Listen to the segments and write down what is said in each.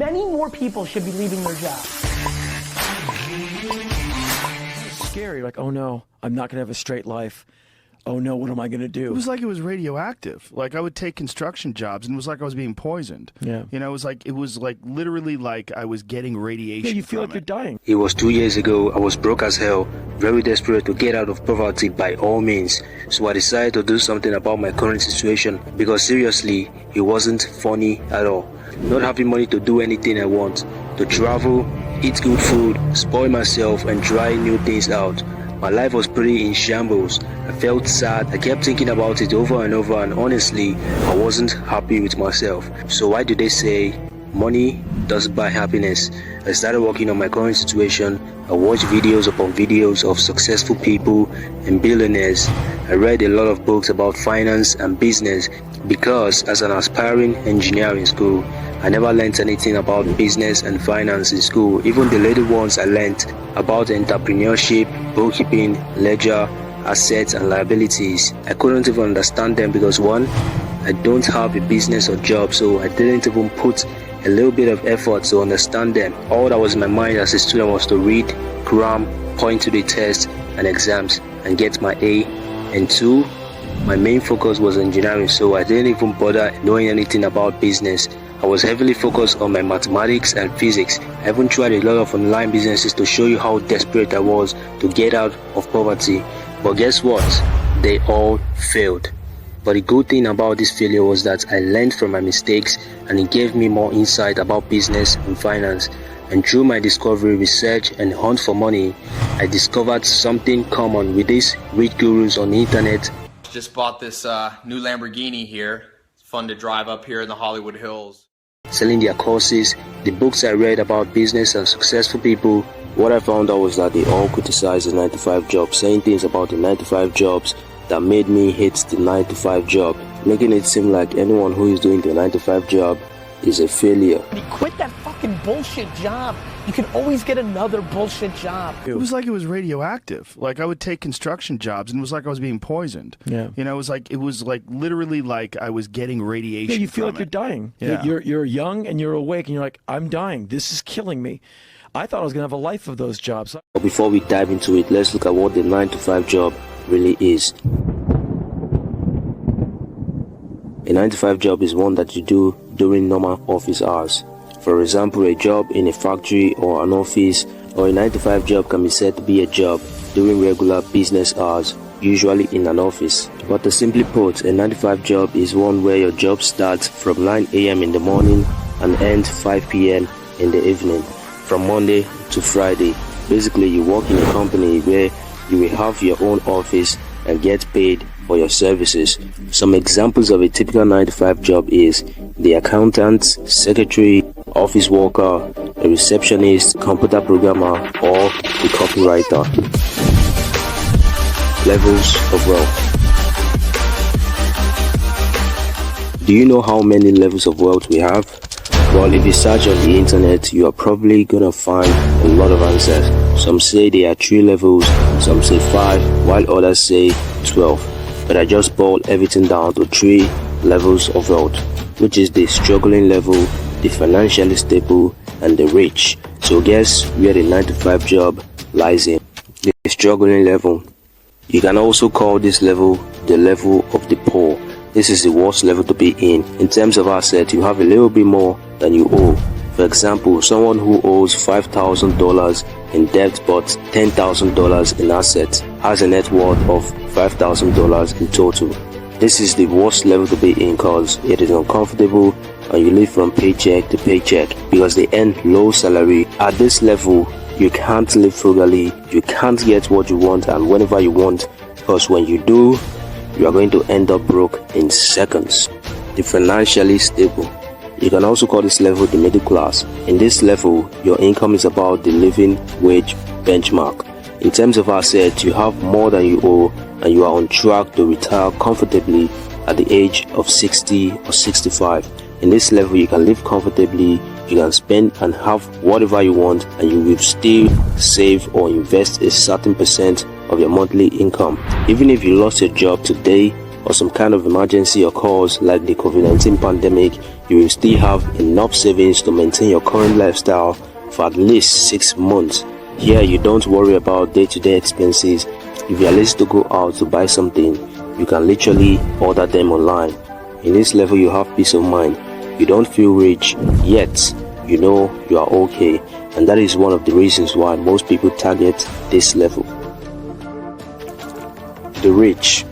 many more people should be leaving their jobs. It's scary, like, oh no, I'm not gonna have a straight life. Oh no, what am I gonna do? It was like it was radioactive. Like I would take construction jobs, and it was like I was being poisoned. Yeah. You know, it was like literally like I was getting radiation. Yeah, you feel like you're dying. It was 2 years ago. I was broke as hell, very desperate to get out of poverty by all means. So I decided to do something about my current situation, because seriously, it wasn't funny at all. Not having money to do anything I want, to travel, eat good food, spoil myself, and try new things out. My life was pretty in shambles. I felt sad. I kept thinking about it over and over, and honestly, I wasn't happy with myself. So why do they say money doesn't buy happiness? I started working on my current situation. I watched videos upon videos of successful people and billionaires. I read a lot of books about finance and business, because as an aspiring engineer in school, I never learned anything about business and finance in school. Even the little ones I learned about entrepreneurship, bookkeeping, ledger, assets and liabilities, I couldn't even understand them, because one, I don't have a business or job, so I didn't even put a little bit of effort to understand them. All that was in my mind as a student was to read, cram, point to the tests and exams and get my A. And two, my main focus was engineering, so I didn't even bother knowing anything about business. I was heavily focused on my mathematics and physics. I even tried a lot of online businesses to show you how desperate I was to get out of poverty. But guess what? They all failed. But the good thing about this failure was that I learned from my mistakes, and it gave me more insight about business and finance. And through my discovery, research and hunt for money, I discovered something common with these rich gurus on the internet. Just bought this new Lamborghini here. It's fun to drive up here in the Hollywood Hills. Selling their courses, the books I read about business and successful people. What I found out was that they all criticized the 9-to-5 job, saying things about the 9-to-5 jobs that made me hate the 9-to-5 job, making it seem like anyone who is doing the 9-to-5 job is a failure. Quit that fucking bullshit job. You can always get another bullshit job. It was like it was radioactive. Like I would take construction jobs, and it was like I was being poisoned. Yeah. You know, it was like literally like I was getting radiation. Yeah, you feel from like you're dying. Yeah. You're young and you're awake, and you're like, I'm dying. This is killing me. I thought I was gonna have a life of those jobs. But before we dive into it, let's look at what the 9-to-5 job really is. A 9-to-5 job is one that you do during normal office hours. For example, a job in a factory or an office, or a 9-to-5 job can be said to be a job during regular business hours, usually in an office. But to simply put, a 9-to-5 job is one where your job starts from 9 a.m. in the morning and ends 5 p.m. in the evening, from Monday to Friday. Basically, you work in a company where you will have your own office and get paid for your services. Some examples of a typical 9-to-5 job is the accountant, secretary, office worker, a receptionist, computer programmer, or the copywriter. Levels of wealth. Do you know how many levels of wealth we have? Well, if you search on the internet, you are probably gonna find a lot of answers. Some say there are 3 levels, some say 5, while others say 12. But I just boiled everything down to 3 levels of wealth, which is the struggling level, the financially stable, and the rich. So guess where the 9-to-5 job lies in? The struggling level. You can also call this level the level of the poor. This is the worst level to be in. In terms of assets, you have a little bit more than you owe. For example, someone who owes $5,000 in debt but $10,000 in assets has a net worth of $5,000 in total. This is the worst level to be in because it is uncomfortable and you live from paycheck to paycheck because they earn low salary. At this level, you can't live frugally, you can't get what you want and whenever you want, because when you do, you are going to end up broke in seconds. The financially stable. You can also call this level the middle class. In this level, your income is about the living wage benchmark. In terms of assets, you have more than you owe and you are on track to retire comfortably at the age of 60 or 65. In this level, you can live comfortably, you can spend and have whatever you want, and you will still save or invest a certain percent of your monthly income. Even if you lost your job today, or some kind of emergency occurs like the COVID-19 pandemic, you will still have enough savings to maintain your current lifestyle for at least 6 months. Here you don't worry about day-to-day expenses. If you are lazy to go out to buy something, you can literally order them online. In this level you have peace of mind. You don't feel rich, yet you know you are okay, and that is one of the reasons why most people target this level. The rich.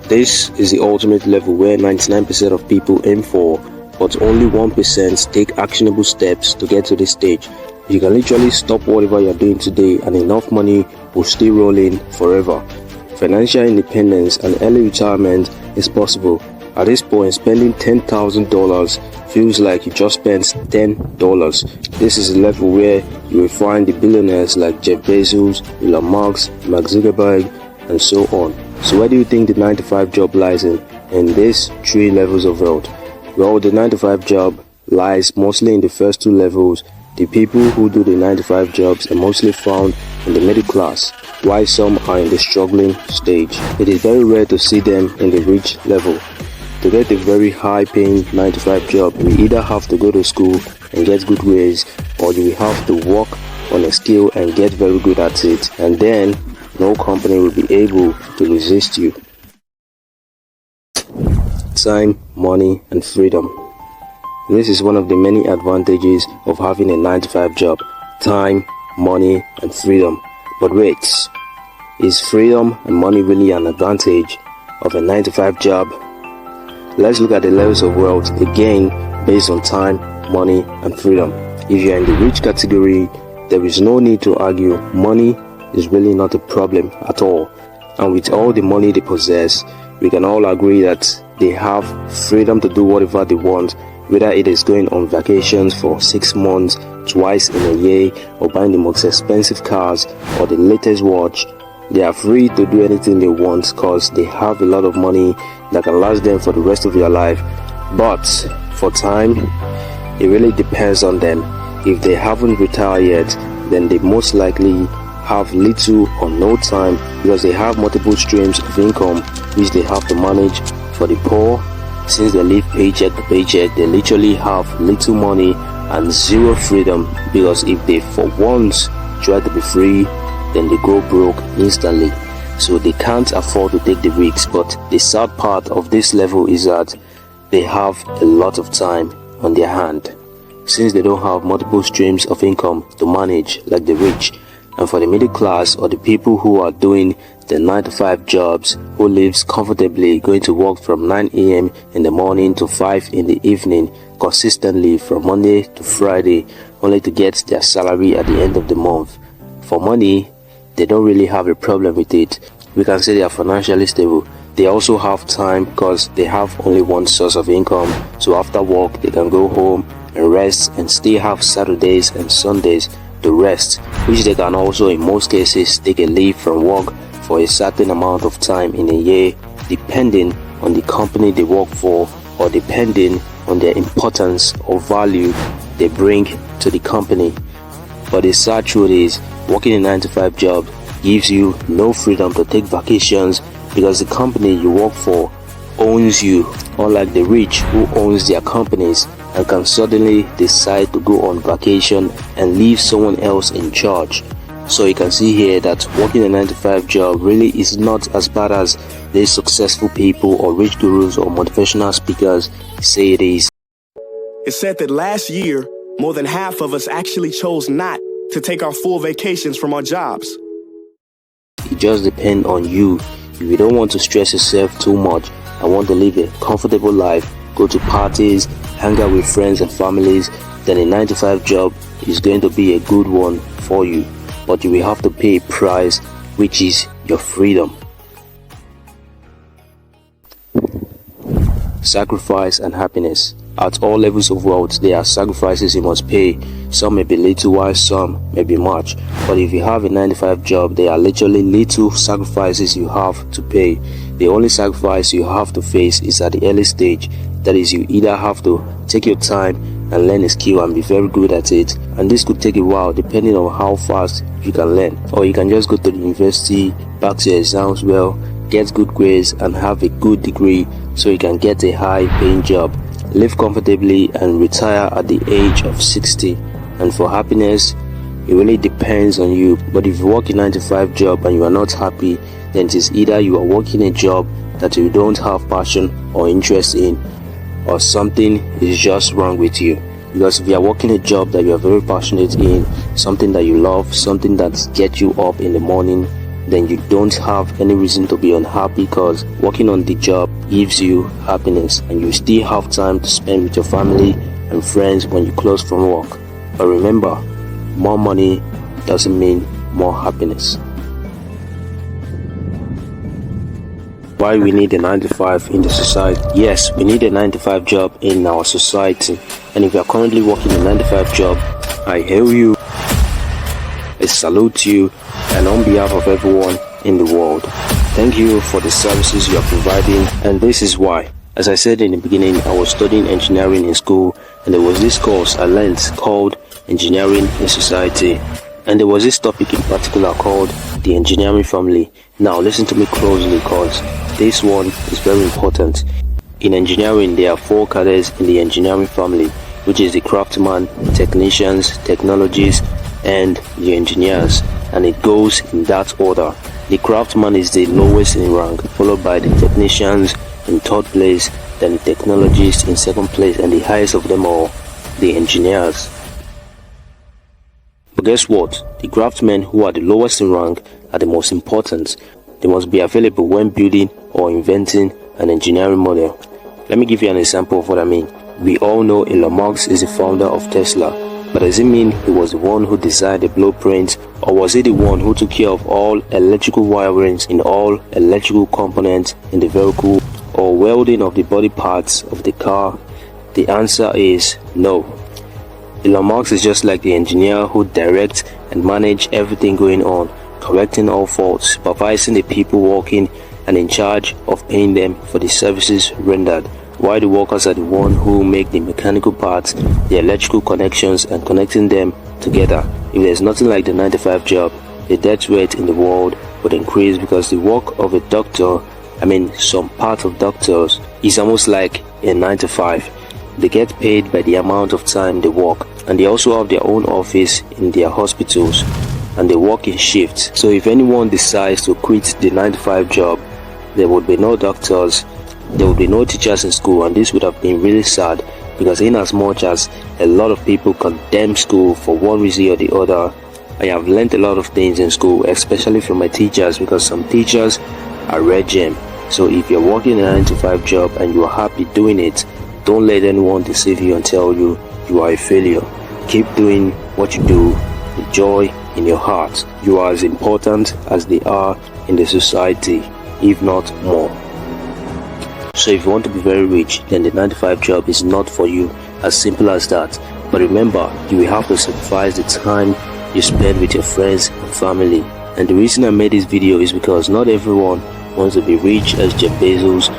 This is the ultimate level where 99% of people aim for, but only 1% take actionable steps to get to this stage. You can literally stop whatever you're doing today and enough money will still roll in forever. Financial independence and early retirement is possible. At this point, spending $10,000 feels like you just spent $10. This is a level where you will find the billionaires like Jeff Bezos, Elon Musk, Mark Zuckerberg, and so on. So where do you think the 9-to-5 job lies in these 3 levels of wealth? Well, the 9-to-5 job lies mostly in the first 2 levels. The people who do the 9-to-5 jobs are mostly found in the middle class, while some are in the struggling stage. It is very rare to see them in the rich level. To get a very high-paying 9-to-5 job, you either have to go to school and get good grades, or you will have to work on a skill and get very good at it, and then no company will be able to resist you. Time, money, and freedom. This is one of the many advantages of having a 9-to-5 job. Time, money, and freedom. But wait, is freedom and money really an advantage of a 9-to-5 job? Let's look at the levels of wealth again based on time, money, and freedom. If you are in the rich category, there is no need to argue. Money is really not a problem at all. And with all the money they possess, we can all agree that they have freedom to do whatever they want, whether it is going on vacations for 6 months, twice in a year, or buying the most expensive cars or the latest watch. They are free to do anything they want because they have a lot of money that can last them for the rest of their life. But for time, it really depends on them. If they haven't retired yet, then they most likely have little or no time because they have multiple streams of income which they have to manage. For the poor, since they live paycheck to paycheck, they literally have little money and zero freedom, because if they for once try to be free, then they go broke instantly. So they can't afford to take the risks. But the sad part of this level is that they have a lot of time on their hand, since they don't have multiple streams of income to manage like the rich. And for the middle class, or the people who are doing the 9-to-5 jobs, who lives comfortably, going to work from 9 a.m. in the morning to 5 in the evening consistently from Monday to Friday, only to get their salary at the end of the month. For money, they don't really have a problem with it. We can say they are financially stable. They also have time because they have only one source of income. So after work, they can go home and rest and still have Saturdays and Sundays to rest, which they can also in most cases take a leave from work for a certain amount of time in a year, depending on the company they work for or depending on their importance or value they bring to the company. But the sad truth is, working a 9-to-5 job gives you no freedom to take vacations because the company you work for owns you, unlike the rich who owns their companies and can suddenly decide to go on vacation and leave someone else in charge. So you can see here that working a 9-to-5 job really is not as bad as these successful people or rich gurus or motivational speakers say it is. It's said that last year, more than half of us actually chose not to take our full vacations from our jobs. It just depends on you. If you don't want to stress yourself too much and want to live a comfortable life, go to parties, hang out with friends and families, then a 9-to-5 job is going to be a good one for you. But you will have to pay a price, which is your freedom. Sacrifice and happiness. At all levels of wealth, there are sacrifices you must pay. Some may be little while some may be much. But if you have a 9-to-5 job, there are literally little sacrifices you have to pay. The only sacrifice you have to face is at the early stage. That is, you either have to take your time and learn a skill and be very good at it, and this could take a while depending on how fast you can learn, or you can just go to the university, pass your exams well, get good grades, and have a good degree so you can get a high-paying job, live comfortably, and retire at the age of 60. And for happiness, it really depends on you. But if you work a 9-to-5 job and you are not happy, then it is either you are working a job that you don't have passion or interest in, or something is just wrong with you. Because if you are working a job that you are very passionate in, something that you love, something that gets you up in the morning, then you don't have any reason to be unhappy, because working on the job gives you happiness and you still have time to spend with your family and friends when you close from work. But remember, more money doesn't mean more happiness. Why we need a 9-to-5 in the society? Yes, we need a 9-to-5 job in our society. And if you are currently working a 9-to-5 job, I hail you, I salute you, and on behalf of everyone in the world, thank you for the services you are providing. And this is why. As I said in the beginning, I was studying engineering in school, and there was this course I learned called Engineering in Society. And there was this topic in particular called the engineering family. Now listen to me closely, because this one is very important. In engineering, there are 4 cadres in the engineering family, which is the craftsman, technicians, technologists, and the engineers. And it goes in that order. The craftsman is the lowest in rank, followed by the technicians in 3rd place, then the technologists in 2nd place, and the highest of them all, the engineers. But guess what? The craftsmen, who are the lowest in rank, are the most important. They must be available when building or inventing an engineering model. Let me give you an example of what I mean. We all know Elon Musk is the founder of Tesla, but does it mean he was the one who designed the blueprint, or was he the one who took care of all electrical wirings in all electrical components in the vehicle, or welding of the body parts of the car? The answer is no. Elon Musk is just like the engineer who directs and manages everything going on, correcting all faults, supervising the people working, and in charge of paying them for the services rendered, while the workers are the ones who make the mechanical parts, the electrical connections, and connecting them together. If there's nothing like the 9-to-5 job, the death rate in the world would increase, because the work of a doctor, some part of doctors, is almost like a 9-to-5. They get paid by the amount of time they work, and they also have their own office in their hospitals, and they work in shifts. So if anyone decides to quit the 9-to-5 job, there would be no doctors, there would be no teachers in school, and this would have been really sad, because in as much as a lot of people condemn school for one reason or the other, I have learned a lot of things in school, especially from my teachers, because some teachers are red gem. So if you're working a 9-to-5 job and you are happy doing it, don't let anyone deceive you and tell you you are a failure. Keep doing what you do with joy in your heart. You are as important as they are in the society, if not more. So if you want to be very rich, then the 9-to-5 job is not for you. As simple as that. But remember, you will have to sacrifice the time you spend with your friends and family. And the reason I made this video is because not everyone wants to be rich as Jeff Bezos.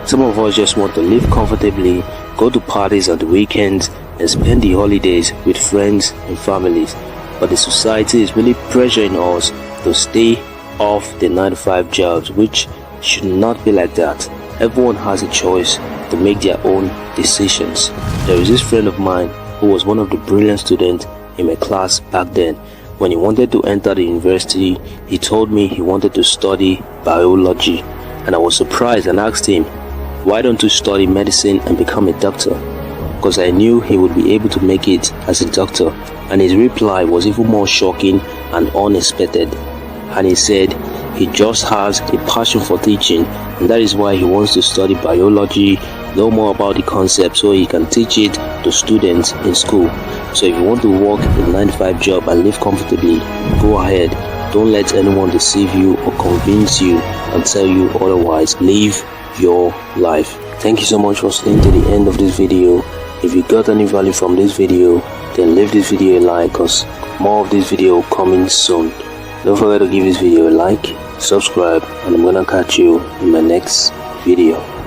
Some of us just want to live comfortably, go to parties on the weekends, and spend the holidays with friends and families. But the society is really pressuring us to stay off the 9-to-5 jobs, which should not be like that. Everyone has a choice to make their own decisions. There is this friend of mine who was one of the brilliant students in my class back then. When he wanted to enter the university, he told me he wanted to study biology, and I was surprised and asked him, why don't you study medicine and become a doctor? Because I knew he would be able to make it as a doctor. And his reply was even more shocking and unexpected. And he said he just has a passion for teaching, and that is why he wants to study biology, know more about the concept so he can teach it to students in school. So if you want to work a 9-to-5 job and live comfortably, go ahead. Don't let anyone deceive you or convince you and tell you otherwise. Live your life. Thank you so much for staying to the end of this video. If you got any value from this video, then leave this video a like, cause more of this video coming soon. Don't forget to give this video a like, subscribe, and I'm gonna catch you in my next video.